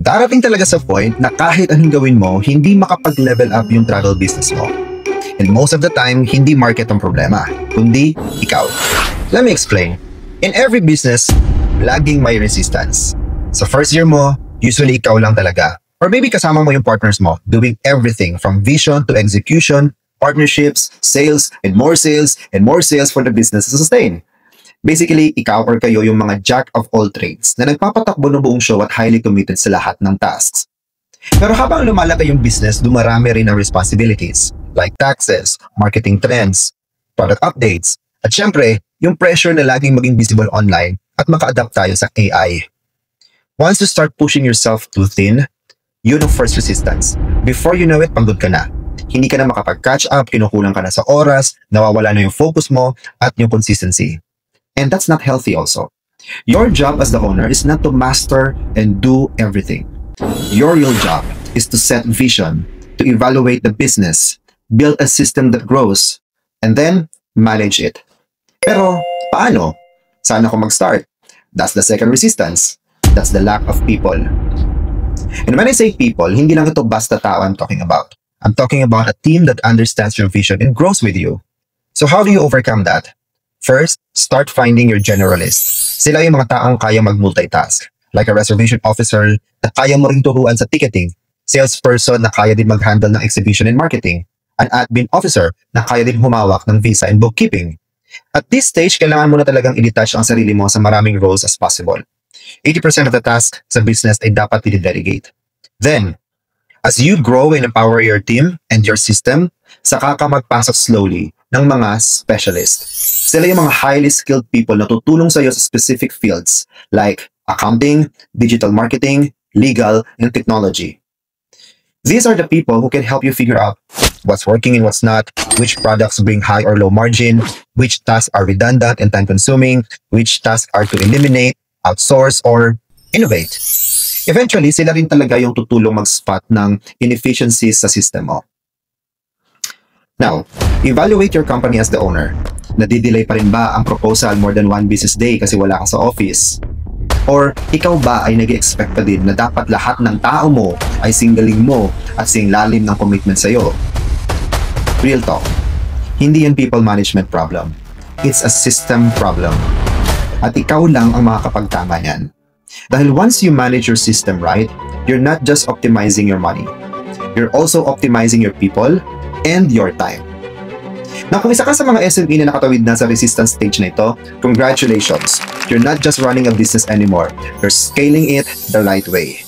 Darating talaga sa point na kahit anong gawin mo, hindi makapag-level up yung travel business mo. And most of the time, hindi market ang problema, kundi ikaw. Let me explain. In every business, laging may resistance. Sa first year mo, usually ikaw lang talaga. Or maybe kasama mo yung partners mo, doing everything from vision to execution, partnerships, sales, and more sales for the business to sustain. Basically, ikaw or kayo yung mga jack of all trades na nagpapatakbo ng buong show at highly committed sa lahat ng tasks. Pero habang lumalaki yung business, dumarami rin ang responsibilities like taxes, marketing trends, product updates, at syempre, yung pressure na laging maging visible online at maka-adapt tayo sa AI. Once you start pushing yourself too thin, yun ang first resistance. Before you know it, pagod ka na. Hindi ka na makapag-catch up, kinukulang ka na sa oras, nawawala na yung focus mo, at yung consistency. And that's not healthy also. Your job as the owner is not to master and do everything. Your real job is to set vision, to evaluate the business, build a system that grows, and then manage it. Pero, paano? Saan ako mag-start? That's the second resistance. That's the lack of people. And when I say people, hindi lang ito basta tao I'm talking about. I'm talking about a team that understands your vision and grows with you. So how do you overcome that? First, start finding your generalists. Sila yung mga taong kaya mag-multitask. Like a reservation officer na kaya mo rin turuan sa ticketing. Salesperson na kaya din mag-handle ng exhibition and marketing. An admin officer na kaya din humawak ng visa and bookkeeping. At this stage, kailangan mo na talagang i-detach ang sarili mo sa maraming roles as possible. 80% of the task sa business ay dapat i-delegate. Then, as you grow and empower your team and your system, saka ka magpasok slowly ng mga specialist. Sila yung mga highly skilled people na tutulong sa iyo sa specific fields like accounting, digital marketing, legal, and technology. These are the people who can help you figure out what's working and what's not, which products bring high or low margin, which tasks are redundant and time-consuming, which tasks are to eliminate, outsource, or innovate. Eventually, sila rin talaga yung tutulong mag-spot ng inefficiencies sa system mo. Now, evaluate your company as the owner. Nadidelay pa rin ba ang proposal more than one business day kasi wala ka sa office? Or ikaw ba ay nag-expect pa din na dapat lahat ng tao mo ay singgaling mo at singlalim ng commitment sa'yo? Real talk, hindi yan people management problem. It's a system problem. At ikaw lang ang makakapagtama niyan. Dahil once you manage your system right, you're not just optimizing your money. You're also optimizing your people and your time. Na kung isa ka sa mga SME na nakatawid na sa resistance stage na ito, congratulations! You're not just running a business anymore. You're scaling it the right way.